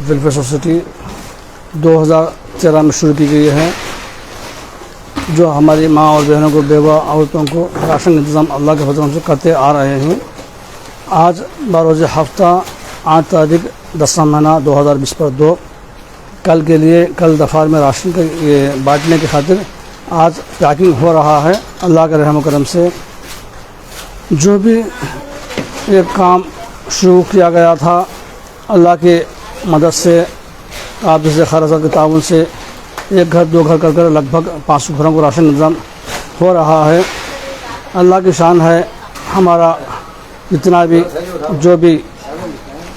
Welfare society 2013 میں شروع کی گئی ہے، جو ہماری ماں اور بہنوں کو، بیوہ عورتوں کو راشن کا انتظام اللہ کے فضل سے کرتے آ رہے ہیں۔ آج بروز ہفتہ 8 تاریخ 10واں مہینہ 2020 پر 2 کل کے لیے کل دفعہ میں راشن کا بانٹنے کی خاطر آج پیکنگ ہو رہا ہے۔ اللہ کے رحم و کرم سے جو بھی ایک کام شروع کیا گیا تھا، اللہ کی مدد سے، آپ جیسے خیرات کے تعاون سے 1 گھر 2 گھر کر کر لگ بھگ 500 گھروں کو راشن انتظام ہو رہا ہے۔ اللہ کی شان ہے، ہمارا جتنا بھی جو بھی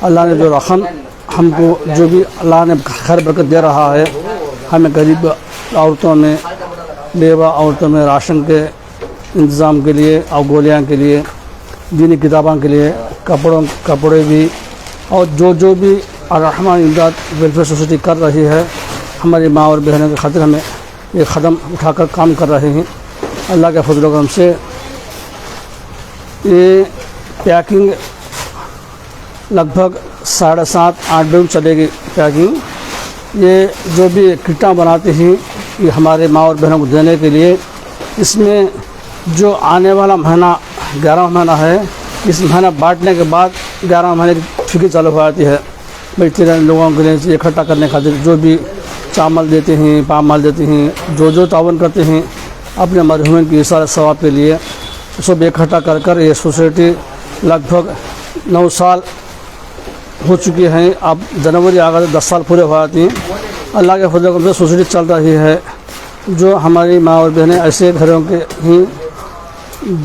اللہ نے جو رقم ہم کو جو بھی اللہ نے خیر برکت دے رہا ہے، ہمیں غریب عورتوں میں، بیوہ عورتوں میں راشن کے انتظام کے لیے اور گولیاں کے لیے، دینی کتابوں کے لیے، کپڑے بھی، اور جو بھی الرحمن امداد ویلفیئر سوسائٹی کر رہی ہے، ہماری ماں اور بہنوں کی خاطر ہمیں یہ قدم اٹھا کر کام کر رہے ہیں۔ اللہ کے فضل و کرم سے یہ پیکنگ لگ بھگ 7:30-8 بجے چلے گی پیکنگ۔ یہ جو بھی کٹاں بناتے ہیں یہ ہمارے ماں اور بہنوں کو دینے کے لیے، اس میں جو آنے والا مہینہ 11واں مہینہ ہے، اس مہینہ بانٹنے کے بعد 11واں مہینے کی فکر چالو ہو جاتی ہے۔ بھائی 13 لوگوں کے لیے اکٹھا کرنے خاطر جو بھی چاول دیتے ہیں، پامال دیتے ہیں، جو تعاون کرتے ہیں اپنے مرحومین کی اصلاح ثواب کے لیے، سب اکٹھا کر کر یہ سوسائٹی لگ بھگ 9 سال ہو چکی ہیں۔ اب جنوری آ کر 10 سال پورے ہو جاتے ہیں۔ اللہ کے فضل و کرم سے سوسائٹی چل رہی ہے۔ جو ہماری ماں اور بہنیں ایسے گھروں کے ہیں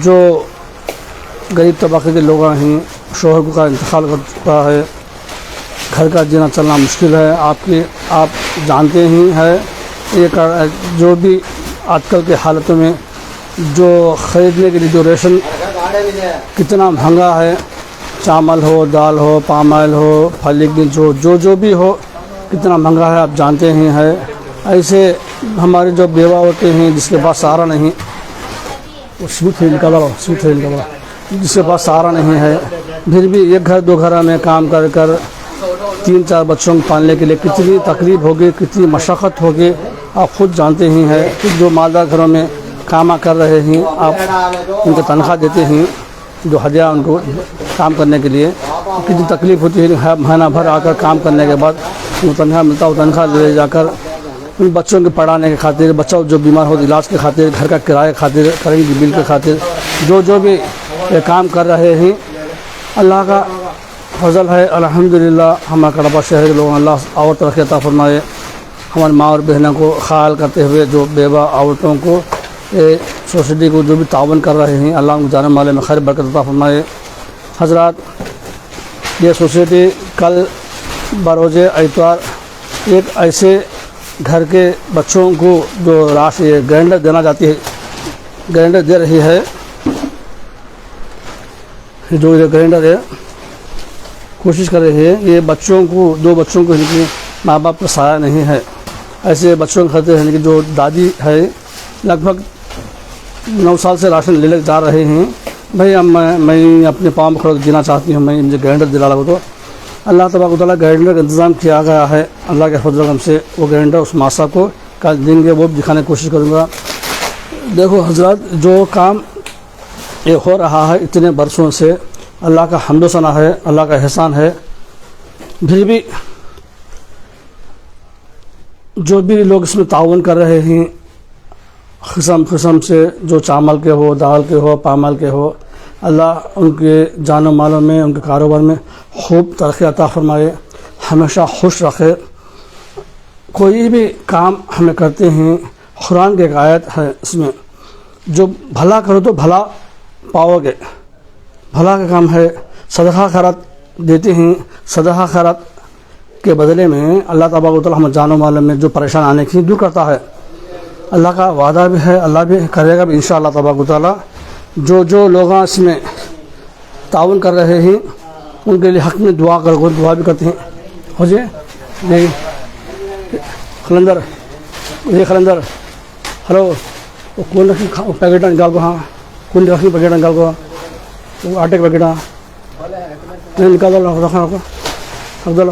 جو غریب طبقے کے لوگ ہیں، شوہر کا انتقال کر چکا ہے، گھر کا جینا چلنا مشکل ہے، آپ جانتے ہی ہیں۔ یہ جو بھی آج کل کے حالتوں میں جو خریدنے کے لیے جو ریشن کتنا مہنگا ہے، چاول ہو، دال ہو، پام آئل ہو، پھلی مرچ ہو، جو بھی ہو کتنا مہنگا ہے، آپ جانتے ہی ہیں۔ ایسے ہمارے جو بیوہ ہوتے ہیں جس کے پاس سہارا نہیں، جس کے پاس سہارا نہیں ہے، پھر بھی 1 گھر 2 گھر میں کام کر کر 3-4 بچوں کو پالنے کے لیے کتنی تکلیف ہوگی، کتنی مشقت ہوگی، آپ خود جانتے ہی ہیں۔ جو مالدار گھروں میں کام کر رہے ہیں، آپ ان کو تنخواہ دیتے ہیں، جو ہدیہ ان کو کام کرنے کے لیے کتنی تکلیف ہوتی ہے۔ مہینہ بھر آ کر کام کرنے کے بعد وہ تنخواہ ملتا ہے، وہ تنخواہ لے جا کر ان بچوں کے پڑھانے کی خاطر، بچہ جو بیمار ہو علاج کی خاطر، گھر کا کرایہ کی خاطر، کرنٹ کی بل کی خاطر جو بھی یہ کام کر رہے ہیں، اللہ کا فضل ہے الحمدللہ۔ ہمارے کڑپا شہر کے لوگوں اللہ اور ترقی عطا فرمائے۔ ہماری ماں اور بہنوں کو خیال کرتے ہوئے جو بیوہ عورتوں کو سوسائٹی کو جو بھی تعاون کر رہے ہیں، اللہ ان جانے والے میں خیر برکت عطا فرمائے۔ حضرات، یہ سوسائٹی کل بروز اتوار ایک ایسے گھر کے بچوں کو جو گرینڈر دینا چاہتی ہے، گرینڈر دے رہی ہے، جو یہ گرینڈر ہے کوشش کر رہی ہے۔ یہ بچوں کو 2 بچوں کو کہ ماں باپ کا سایہ نہیں ہے، ایسے بچوں کے خاطر ہے کہ جو دادی ہے لگ بھگ 9 سال سے راشن لے جا رہے ہیں۔ بھائی میں اپنے پاؤں میں کھڑا جینا چاہتی ہوں، میں مجھے گرینڈر دلا لگا، تو اللہ تبارک و تعالیٰ گرینڈر کا انتظام کیا گیا ہے۔ اللہ کے فضل و کرم سے وہ گرینڈر اس ماسا کو کل دیں گے، وہ بھی دکھانے کی کوشش کروں گا۔ دیکھو حضرات، جو کام یہ ہو رہا ہے اتنے برسوں سے، اللہ کا حمد و ثنا ہے، اللہ کا احسان ہے، پھر بھی جو بھی لوگ اس میں تعاون کر رہے ہیں قسم سے، جو چاول کے ہو، دال کے ہو، پامال کے ہو، اللہ ان کے جان و مالوں میں، ان کے کاروبار میں خوب ترقی عطا فرمائے، ہمیشہ خوش رکھے۔ کوئی بھی کام ہمیں کرتے ہیں، قرآن کی ایک آیت ہے، اس میں جو بھلا کرو تو بھلا پاؤ گے، بھلا کا کام ہے۔ صدقہ خیرات دیتے ہیں، صدقہ خیرات کے بدلے میں اللہ تبارک و تعالیٰ ہم جان و مال میں جو پریشان آنے کی دور کرتا ہے۔ اللہ کا وعدہ بھی ہے، اللہ بھی کرے گا بھی انشاءاللہ تبارک و تعالیٰ۔ جو لوگ اس میں تعاون کر رہے ہیں ان کے لیے حق میں دعا بھی کرتے ہیں۔ ہو جائے نہیں خلندر، یہ خلندر، ہلو، وہ کون رکھی پیکٹ نکال کو، ہاں کون رکھی پیکٹ نکال کو، وہ آٹے کا پیکٹ، ہاں نہیں نکال دو، رکھا رکھو رکھ دو،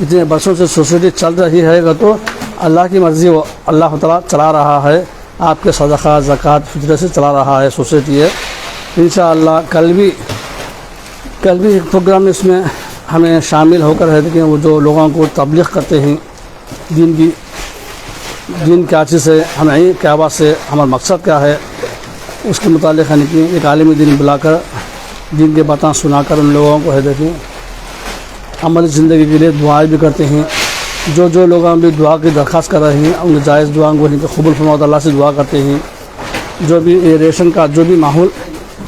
اتنے برسوں سے سوسائٹی چل رہی ہے گا تو اللہ کی مرضی وہ اللہ تعالیٰ چلا رہا ہے، آپ کے صدقہ زکوٰۃ فطرے سے چلا رہا ہے سوسائٹی ہے انشاءاللہ۔ کل بھی ایک پروگرام اس میں ہمیں شامل ہو کر ہے کہ وہ جو لوگوں کو تبلیغ کرتے ہیں دین کیا چیز ہے، ہمیں کیا بات سے ہمارا مقصد کیا ہے، اس کے متعلق ہے کہ ایک عالم دین بلا کر دین کے باتیں سنا کر ان لوگوں کو ہے دیکھیں عملی زندگی کے لیے دعائیں بھی کرتے ہیں۔ جو لوگوں بھی دعا کی درخواست کر رہے ہیں ان جائز دعاؤں کو قبول فرماؤ، اللہ سے دعا کرتے ہیں۔ جو بھی یہ ریشن کا جو بھی ماحول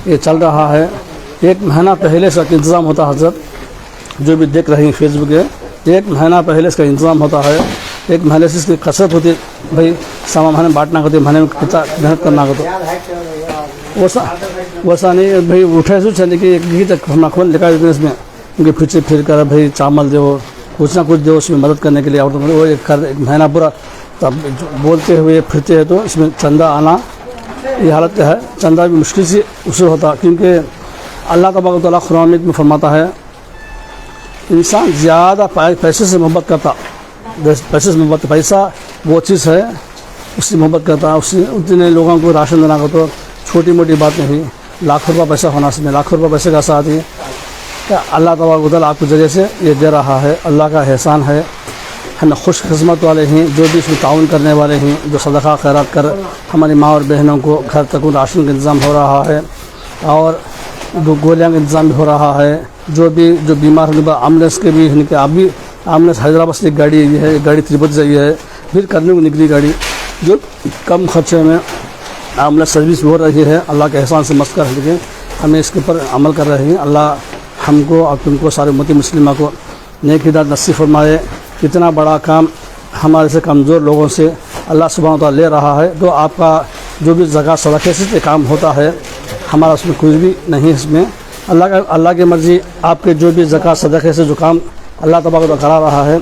یہ چل رہا ہے، ایک مہینہ پہلے سے انتظام ہوتا ہے، حضرت جو بھی دیکھ رہے ہیں فیس بک پہ، ایک مہینہ پہلے اس کا انتظام ہوتا ہے، ایک مہینے سے اس کی کثرت ہوتی ہے، بھائی سامان مہینے بانٹنا ہوتی ہے، مہینے میں کتنا محنت کرنا ہوتا ویسا نہیں بھائی اٹھے سو چلے کہ ایک تک ہم کھول لکھا اس میں ان کے پیچھے پھر کر بھائی چاول دو کچھ نہ کچھ دو اس میں مدد کرنے کے لیے، اور وہ ایک مہینہ پورا تب بولتے ہوئے پھرتے ہیں تو اس میں چندہ آنا یہ حالت ہے، چندہ بھی مشکل سے اسے ہوتا، کیونکہ اللہ تبارک و تعالیٰ قرآن میں فرماتا ہے انسان زیادہ پیسے سے محبت کرتا، پیسے سے محبت، پیسہ وہ چیز ہے اس سے محبت کرتا، اس سے اتنے لوگوں کو راشن دینا کو تو چھوٹی موٹی بات نہیں، لاکھوں روپیہ پیسہ ہونا اس میں، لاکھوں روپیہ پیسے کا ساتھ ہی اللہ تبارک و تعالیٰ آپ کے ذریعے سے یہ دے رہا ہے، اللہ کا احسان ہے۔ ہم خوش قسمت والے ہیں جو بھی اس میں تعاون کرنے والے ہیں، جو صدقہ خیرات کر ہماری ماں اور بہنوں کو گھر تک راشن کا انتظام ہو رہا ہے اور گولیاں کا انتظام بھی ہو رہا ہے، جو بیمار ہونے پر ایمبولینس کے بھی کہ اب بھی ایمبولینس حیدرآباد سے ایک گاڑی آئی ہے، ایک گاڑی تروپتی سے آئی ہے، پھر کرنے کو نکلی گاڑی جو کم خرچے میں ایمبولینس سروس بھی ہو رہی ہے، اللہ کے احسان سے مست کر کے ہمیں اس کے اوپر عمل کر رہے ہیں۔ اللہ ہم کو اور تم کو سارے امت مسلمہ کو نیک ہدایت نصیب فرمائے۔ اتنا بڑا کام ہمارے سے کمزور لوگوں سے اللہ سبحانہ وتعالیٰ لے رہا ہے، تو آپ کا جو بھی زکوٰۃ صدقے سے کام ہوتا ہے ہمارا اس میں کچھ بھی نہیں، اس میں اللہ کی مرضی، آپ کے جو بھی زکوٰۃ صدقے سے جو کام اللہ تبارک و تعالیٰ کرا رہا ہے،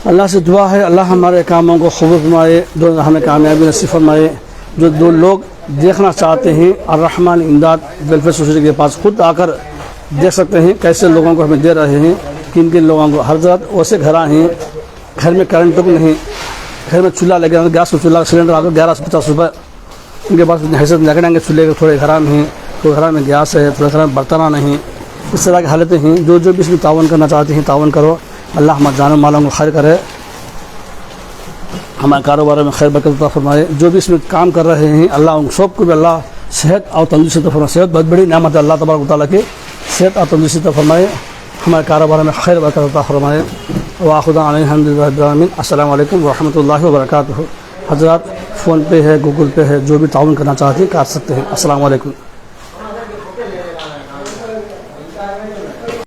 اللہ سے دعا ہے اللہ ہمارے کاموں کو قبول فرمائے، ہمیں کامیابی نصیب فرمائے۔ جو لوگ دیکھنا چاہتے ہیں الرحمن امداد ویلفیئر سوسائٹی کے پاس خود آ کر دیکھ سکتے ہیں کیسے لوگوں کو ہمیں دے رہے ہیں، کن لوگوں کو۔ حضرت ویسے گھر ہیں، گھر میں کرنٹ تک نہیں، گھر میں چولہا لگے گیس کا چولہا سلینڈر آ کر 1150 روپئے ان کے پاس حیثیت لگیں گے چولہے کے، تھوڑے گھر میں ہیں، تھوڑے گھر میں گیس ہے، تھوڑے گھر میں برتنہ نہیں، اس طرح کی حالتیں ہیں۔ جو بھی اس میں تعاون کرنا چاہتے ہیں تعاون کرو، اللہ ہمارے جان و مالوں کو خیر کرے، ہمارے کاروبار میں خیر برکت عطا فرمائے۔ جو بھی اس میں کام کر رہے ہیں اللہ ان سب کو بھی اللہ صحت اور تندرستی عطا فرمائے۔ صحت بہت بڑی نعمت ہے اللہ تبارک و تعالیٰ کی، صحت اور تندرستی عطا فرمائے، ہمارے کاروبار میں خیر برکت عطا فرمائے۔ وآخر دعوانا الحمد للہ رب العالمین۔ السلام علیکم ورحمۃ اللہ وبرکاتہ۔ حضرات فون پے ہے، گوگل پے ہے، جو بھی تعاون کرنا چاہتے ہیں کر سکتے ہیں۔ السلام علیکم۔